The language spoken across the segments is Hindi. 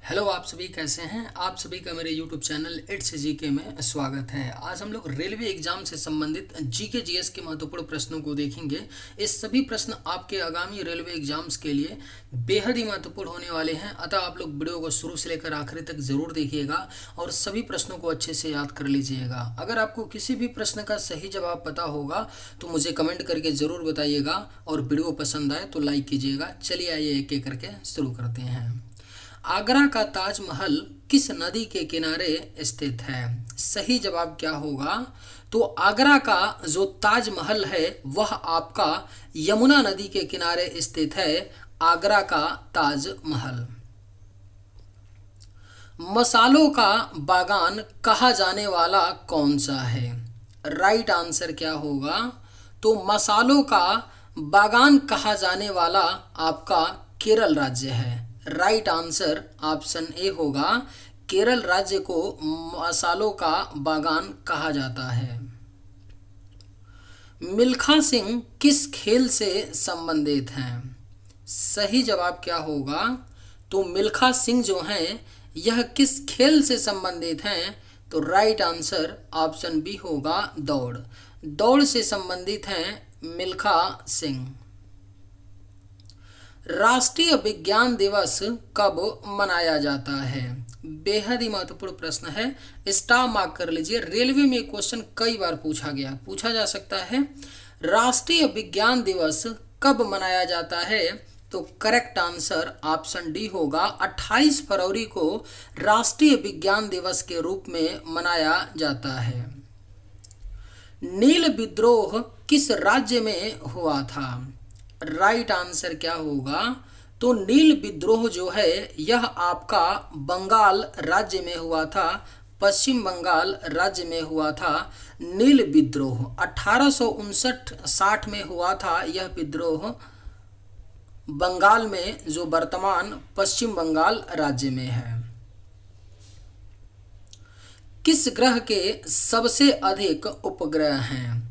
हेलो, आप सभी कैसे हैं। आप सभी का मेरे यूट्यूब चैनल इट्स जीके में स्वागत है। आज हम लोग रेलवे एग्जाम से संबंधित जीके जीएस के महत्वपूर्ण प्रश्नों को देखेंगे। ये सभी प्रश्न आपके आगामी रेलवे एग्जाम्स के लिए बेहद ही महत्वपूर्ण होने वाले हैं, अतः आप लोग वीडियो को शुरू से लेकर आखिरी तक जरूर देखिएगा और सभी प्रश्नों को अच्छे से याद कर लीजिएगा। अगर आपको किसी भी प्रश्न का सही जवाब पता होगा तो मुझे कमेंट करके ज़रूर बताइएगा और वीडियो पसंद आए तो लाइक कीजिएगा। चलिए आइए एक एक करके शुरू करते हैं। आगरा का ताजमहल किस नदी के किनारे स्थित है? सही जवाब क्या होगा? तो आगरा का जो ताजमहल है वह आपका यमुना नदी के किनारे स्थित है। आगरा का ताजमहल। मसालों का बागान कहा जाने वाला कौन सा है? राइट आंसर क्या होगा? तो मसालों का बागान कहा जाने वाला आपका केरल राज्य है। राइट आंसर ऑप्शन ए होगा। केरल राज्य को मसालों का बागान कहा जाता है। मिल्खा सिंह किस खेल से संबंधित हैं? सही जवाब क्या होगा? तो मिल्खा सिंह जो हैं यह किस खेल से संबंधित हैं? तो राइट आंसर ऑप्शन बी होगा, दौड़। दौड़ से संबंधित हैं मिल्खा सिंह। राष्ट्रीय विज्ञान दिवस कब मनाया जाता है? बेहद ही महत्वपूर्ण प्रश्न है, स्टार मार्क कर लीजिए। रेलवे में क्वेश्चन कई बार पूछा जा सकता है। राष्ट्रीय विज्ञान दिवस कब मनाया जाता है? तो करेक्ट आंसर ऑप्शन डी होगा। 28 फरवरी को राष्ट्रीय विज्ञान दिवस के रूप में मनाया जाता है। नील विद्रोह किस राज्य में हुआ था? राइट आंसर क्या होगा? तो नील विद्रोह जो है यह आपका बंगाल राज्य में हुआ था। पश्चिम बंगाल राज्य में हुआ था नील विद्रोह। 1859-60 में हुआ था यह विद्रोह बंगाल में, जो वर्तमान पश्चिम बंगाल राज्य में है। किस ग्रह के सबसे अधिक उपग्रह हैं?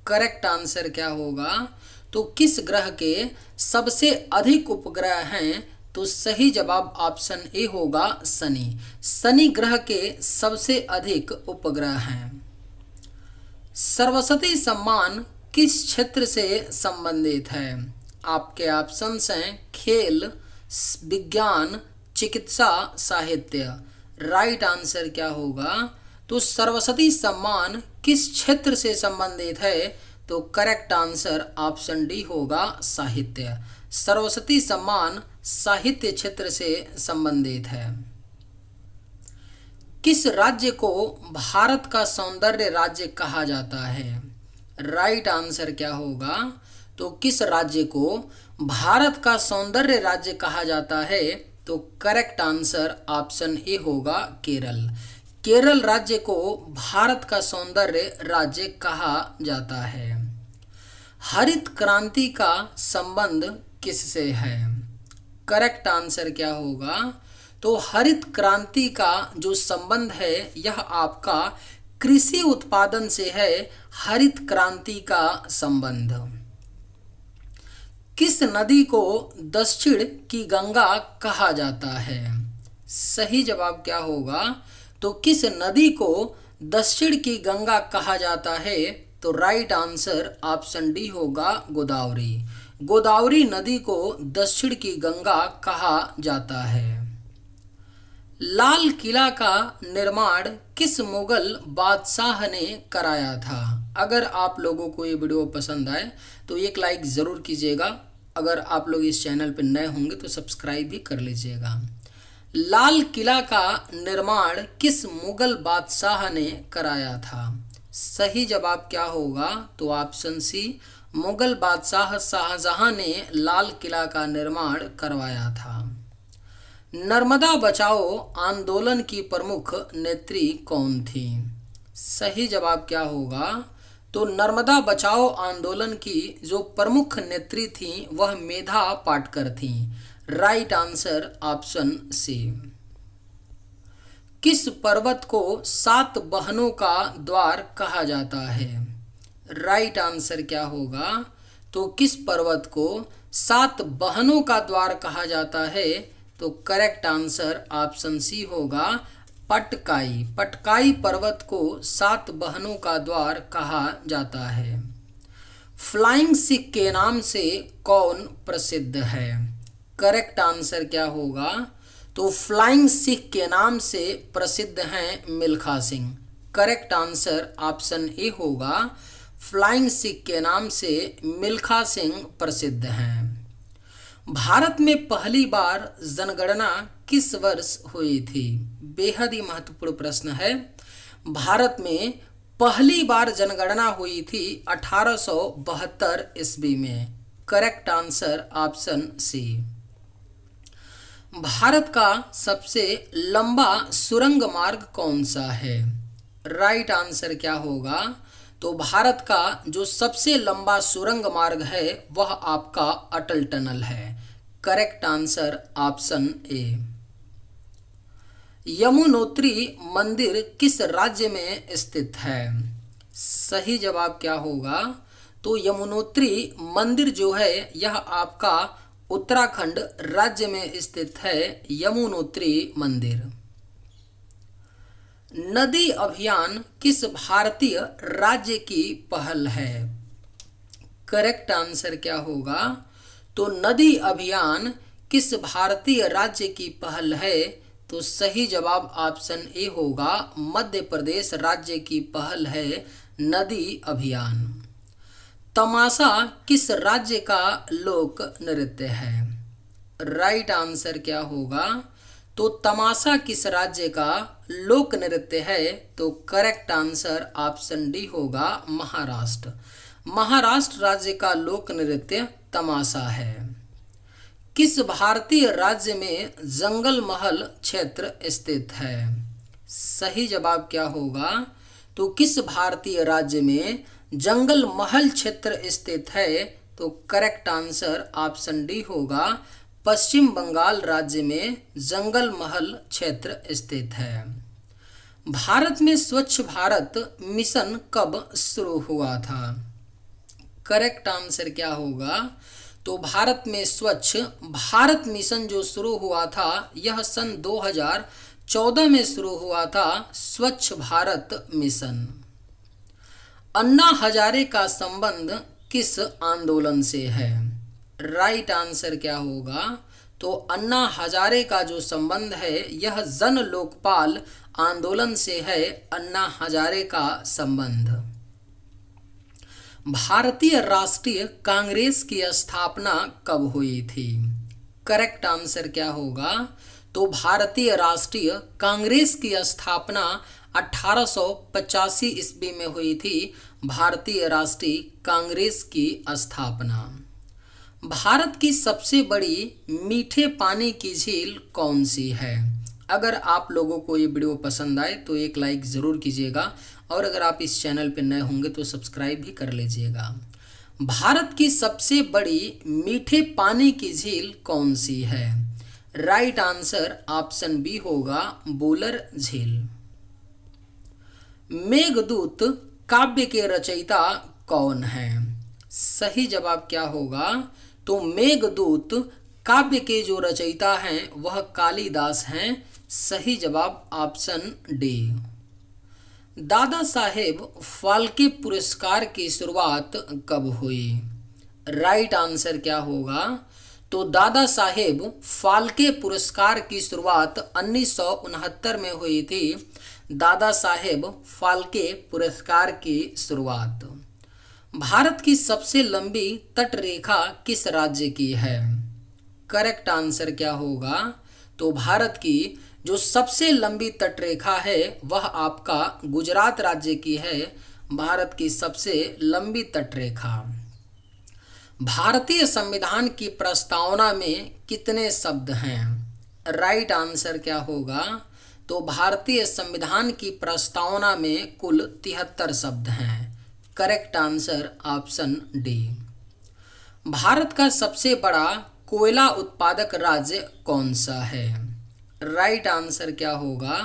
करेक्ट आंसर क्या होगा? तो किस ग्रह के सबसे अधिक उपग्रह हैं? तो सही जवाब ऑप्शन ए होगा, शनि। शनि ग्रह के सबसे अधिक उपग्रह हैं। सरस्वती सम्मान किस क्षेत्र से संबंधित है? आपके ऑप्शंस हैं खेल, विज्ञान, चिकित्सा, साहित्य। राइट आंसर क्या होगा? तो सरस्वती सम्मान किस क्षेत्र से संबंधित है? तो करेक्ट आंसर ऑप्शन डी होगा, साहित्य। सरस्वती सम्मान साहित्य क्षेत्र से संबंधित है। किस राज्य को भारत का सौंदर्य राज्य कहा जाता है? राइट आंसर क्या होगा? तो किस राज्य को भारत का सौंदर्य राज्य कहा जाता है? तो करेक्ट आंसर ऑप्शन ए होगा, केरल। केरल राज्य को भारत का सौंदर्य राज्य कहा जाता है। हरित क्रांति का संबंध किससे है? करेक्ट आंसर क्या होगा? तो हरित क्रांति का जो संबंध है यह आपका कृषि उत्पादन से है। हरित क्रांति का संबंध। किस नदी को दक्षिण की गंगा कहा जाता है? सही जवाब क्या होगा? तो किस नदी को दक्षिण की गंगा कहा जाता है? तो राइट आंसर ऑप्शन डी होगा, गोदावरी। गोदावरी नदी को दक्षिण की गंगा कहा जाता है। लाल किला का निर्माण किस मुगल बादशाह ने कराया था? अगर आप लोगों को ये वीडियो पसंद आए तो एक लाइक ज़रूर कीजिएगा। अगर आप लोग इस चैनल पर नए होंगे तो सब्सक्राइब भी कर लीजिएगा। लाल किला का निर्माण किस मुगल बादशाह ने कराया था? सही जवाब क्या होगा? तो ऑप्शन सी, मुगल बादशाह शाहजहां ने लाल किला का निर्माण करवाया था। नर्मदा बचाओ आंदोलन की प्रमुख नेत्री कौन थी? सही जवाब क्या होगा? तो नर्मदा बचाओ आंदोलन की जो प्रमुख नेत्री थी वह मेधा पाटकर थी। Right answer option C. किस पर्वत को 7 बहनों का द्वार कहा जाता है? राइट आंसर क्या होगा? तो किस पर्वत को 7 बहनों का द्वार कहा जाता है? तो करेक्ट आंसर ऑप्शन सी होगा पटकाई। पटकाई पर्वत को 7 बहनों का द्वार कहा जाता है। फ्लाइंग सिख के नाम से कौन प्रसिद्ध है? करेक्ट आंसर क्या होगा? तो फ्लाइंग सिख के नाम से प्रसिद्ध हैं Milkha Singh. Correct answer option A होगा, फ्लाइंग सिख के नाम से मिल्खा सिंह प्रसिद्ध हैं। भारत में पहली बार जनगणना किस वर्ष हुई थी? बेहद ही महत्वपूर्ण प्रश्न है। भारत में पहली बार जनगणना हुई थी 1872 ईस्वी में। Correct answer option C. Bharat का सबसे लंबा सुरंग मार्ग कौन सा है? राइट आंसर क्या होगा? तो भारत का जो सबसे लंबा सुरंग मार्ग है वह आपका अटल टनल है। Correct answer option A. Yamunotri मंदिर किस राज्य में स्थित है? सही जवाब क्या होगा? तो यमुनोत्री मंदिर जो है यह आपका उत्तराखंड राज्य में स्थित है। यमुनोत्री मंदिर। नदी अभियान किस भारतीय राज्य की पहल है? करेक्ट आंसर क्या होगा? तो नदी अभियान किस भारतीय राज्य की पहल है? तो सही जवाब ऑप्शन ए होगा, मध्य प्रदेश राज्य की पहल है नदी अभियान। तमाशा किस राज्य का लोक नृत्य है? राइट आंसर क्या होगा? तो तमाशा किस राज्य का लोक नृत्य है? तो करेक्ट आंसर ऑप्शन डी होगा, महाराष्ट्र। महाराष्ट्र राज्य का लोक नृत्य तमाशा है। किस भारतीय राज्य में जंगल महल क्षेत्र स्थित है? सही जवाब क्या होगा? तो किस भारतीय राज्य में जंगल महल क्षेत्र स्थित है? तो करेक्ट आंसर ऑप्शन डी होगा, पश्चिम बंगाल राज्य में जंगल महल क्षेत्र स्थित है। भारत में स्वच्छ भारत मिशन कब शुरू हुआ था? करेक्ट आंसर क्या होगा? तो भारत में स्वच्छ भारत मिशन जो शुरू हुआ था यह सन 2014 में शुरू हुआ था, स्वच्छ भारत मिशन। अन्ना हजारे का संबंध किस आंदोलन से है? राइट आंसर क्या होगा? तो अन्ना हजारे का जो संबंध है यह जन लोकपाल आंदोलन से है। अन्ना हजारे का संबंध। भारतीय राष्ट्रीय कांग्रेस की स्थापना कब हुई थी? करेक्ट आंसर क्या होगा? तो भारतीय राष्ट्रीय कांग्रेस की स्थापना 1885 ईस्वी में हुई थी। भारतीय राष्ट्रीय कांग्रेस की स्थापना। भारत की सबसे बड़ी मीठे पानी की झील कौन सी है? अगर आप लोगों को ये वीडियो पसंद आए तो एक लाइक ज़रूर कीजिएगा, और अगर आप इस चैनल पर नए होंगे तो सब्सक्राइब भी कर लीजिएगा। भारत की सबसे बड़ी मीठे पानी की झील कौन सी है? राइट आंसर ऑप्शन बी होगा, बुलर झील। मेघदूत काव्य के रचयिता कौन है? सही जवाब क्या होगा? तो मेघदूत काव्य के जो रचयिता हैं वह कालिदास हैं। सही जवाब ऑप्शन डी। दादा साहेब फाल्के पुरस्कार की शुरुआत कब हुई? राइट आंसर क्या होगा? तो दादा साहेब फाल्के पुरस्कार की शुरुआत 1969 में हुई थी। दादा साहेब फाल्के पुरस्कार की शुरुआत। भारत की सबसे लंबी तटरेखा किस राज्य की है? करेक्ट आंसर क्या होगा? तो भारत की जो सबसे लंबी तटरेखा है वह आपका गुजरात राज्य की है। भारत की सबसे लंबी तटरेखा। भारतीय संविधान की प्रस्तावना में कितने शब्द हैं? राइट आंसर क्या होगा? तो भारतीय संविधान की प्रस्तावना में कुल 73 शब्द हैं। Correct answer option D. Bharat का सबसे बड़ा कोयला उत्पादक राज्य कौन सा है? राइट आंसर क्या होगा?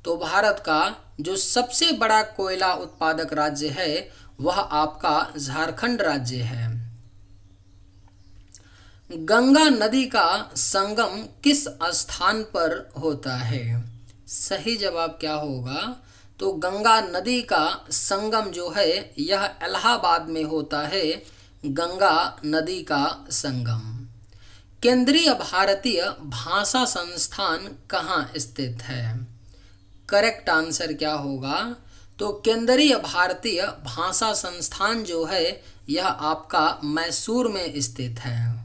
तो भारत का जो सबसे बड़ा कोयला उत्पादक राज्य है वह आपका झारखंड राज्य है। गंगा नदी का संगम किस स्थान पर होता है? सही जवाब क्या होगा? तो गंगा नदी का संगम जो है यह इलाहाबाद में होता है। गंगा नदी का संगम। केंद्रीय भारतीय भाषा संस्थान कहाँ स्थित है? करेक्ट आंसर क्या होगा? तो केंद्रीय भारतीय भाषा संस्थान जो है यह आपका मैसूर में स्थित है।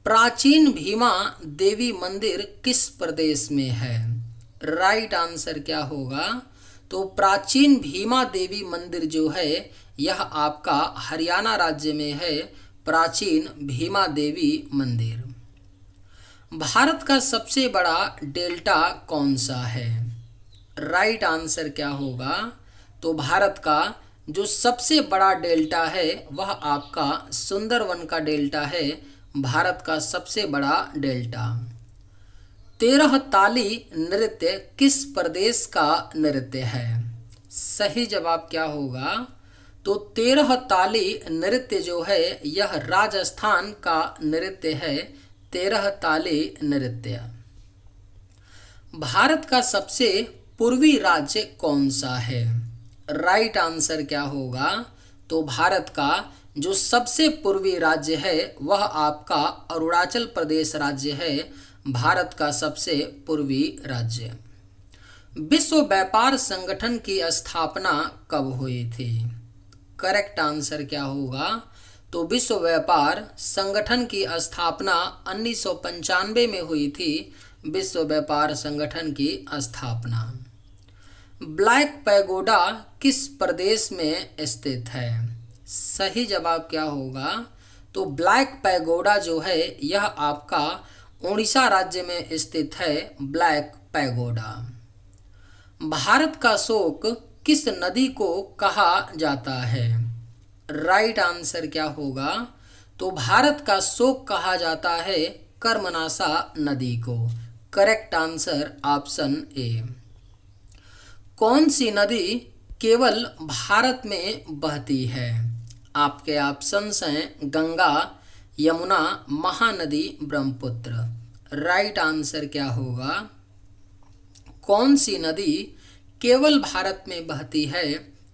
प्राचीन भीमा देवी मंदिर किस प्रदेश में है? राइट आंसर क्या होगा? तो प्राचीन भीमा देवी मंदिर जो है यह आपका हरियाणा राज्य में है। प्राचीन भीमा देवी मंदिर। भारत का सबसे बड़ा डेल्टा कौन सा है? राइट आंसर क्या होगा? तो भारत का जो सबसे बड़ा डेल्टा है वह आपका सुंदरवन का डेल्टा है। भारत का सबसे बड़ा डेल्टा। 13 ताली नृत्य किस प्रदेश का नृत्य है? सही जवाब क्या होगा? तो 13 ताली नृत्य जो है यह राजस्थान का नृत्य है। 13 ताली नृत्य। भारत का सबसे पूर्वी राज्य कौन सा है? राइट आंसर क्या होगा? तो भारत का जो सबसे पूर्वी राज्य है वह आपका अरुणाचल प्रदेश राज्य है। भारत का सबसे पूर्वी राज्य। विश्व व्यापार संगठन की स्थापना कब हुई थी? करेक्ट आंसर क्या होगा? तो विश्व व्यापार संगठन की स्थापना 1995 में हुई थी। विश्व व्यापार संगठन की स्थापना। ब्लैक पैगोडा किस प्रदेश में स्थित है? सही जवाब क्या होगा? तो ब्लैक पैगोडा जो है यह आपका उड़ीसा राज्य में स्थित है। Black pagoda. भारत का शोक किस नदी को कहा जाता है? राइट आंसर क्या होगा? तो भारत का शोक कहा जाता है कर्मनाशा नदी को। Correct answer option A. कौन सी नदी केवल भारत में बहती है? आपके ऑप्शंस हैं गंगा, यमुना, महानदी, ब्रह्मपुत्र। राइट आंसर क्या होगा? कौन सी नदी केवल भारत में बहती है?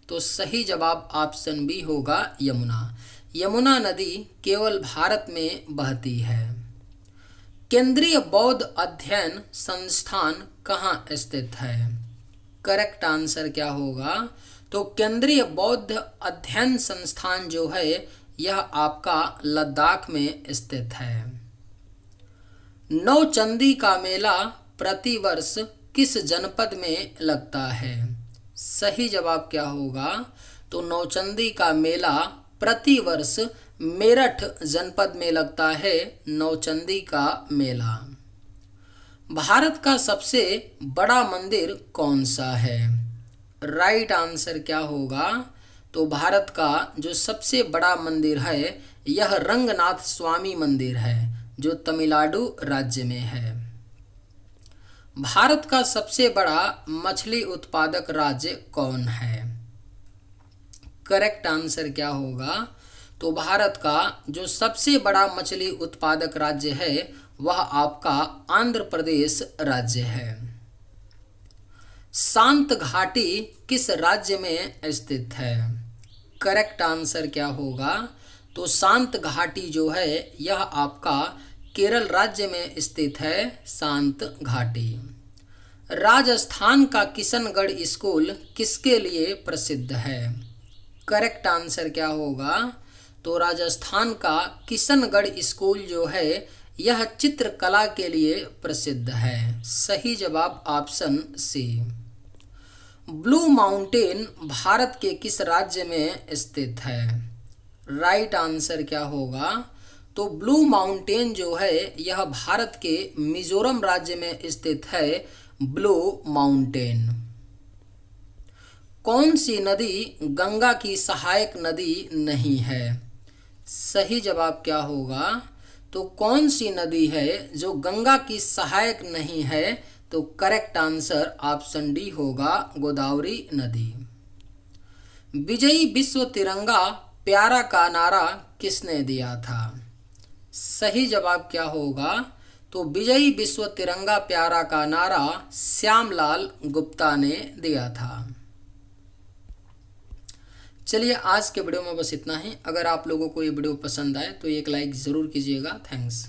तो सही जवाब ऑप्शन बी होगा यमुना। यमुना नदी केवल भारत में बहती है। केंद्रीय बौद्ध अध्ययन संस्थान कहाँ स्थित है? करेक्ट आंसर क्या होगा? तो केंद्रीय बौद्ध अध्ययन संस्थान जो है यह आपका लद्दाख में स्थित है। नौचंदी का मेला प्रतिवर्ष किस जनपद में लगता है? सही जवाब क्या होगा? तो नौचंदी का मेला प्रतिवर्ष मेरठ जनपद में लगता है। नौचंदी का मेला। भारत का सबसे बड़ा मंदिर कौन सा है? राइट आंसर क्या होगा? तो भारत का जो सबसे बड़ा मंदिर है यह रंगनाथ स्वामी मंदिर है जो तमिलनाडु राज्य में है। भारत का सबसे बड़ा मछली उत्पादक राज्य कौन है? करेक्ट आंसर क्या होगा? तो भारत का जो सबसे बड़ा मछली उत्पादक राज्य है वह आपका आंध्र प्रदेश राज्य है। शांत घाटी किस राज्य में स्थित है? करेक्ट आंसर क्या होगा? तो शांत घाटी जो है यह आपका केरल राज्य में स्थित है। शांत घाटी। राजस्थान का किशनगढ़ स्कूल किसके लिए प्रसिद्ध है? करेक्ट आंसर क्या होगा? तो राजस्थान का किशनगढ़ स्कूल जो है यह चित्रकला के लिए प्रसिद्ध है। सही जवाब option C. Blue mountain Bharat के किस राज्य में स्थित है? राइट आंसर क्या होगा? तो ब्लू माउंटेन जो है यह भारत के मिजोरम राज्य में स्थित है। Blue mountain. कौन सी नदी गंगा की सहायक नदी नहीं है? सही जवाब क्या होगा? तो कौन सी नदी है जो गंगा की सहायक नहीं है? तो करेक्ट आंसर ऑप्शन डी होगा गोदावरी नदी। विजयी विश्व तिरंगा प्यारा का नारा किसने दिया था? सही जवाब क्या होगा? तो विजयी विश्व तिरंगा प्यारा का नारा श्यामलाल गुप्ता ने दिया था। चलिए आज के वीडियो में बस इतना ही। अगर आप लोगों को ये वीडियो पसंद आए तो एक लाइक ज़रूर कीजिएगा। थैंक्स।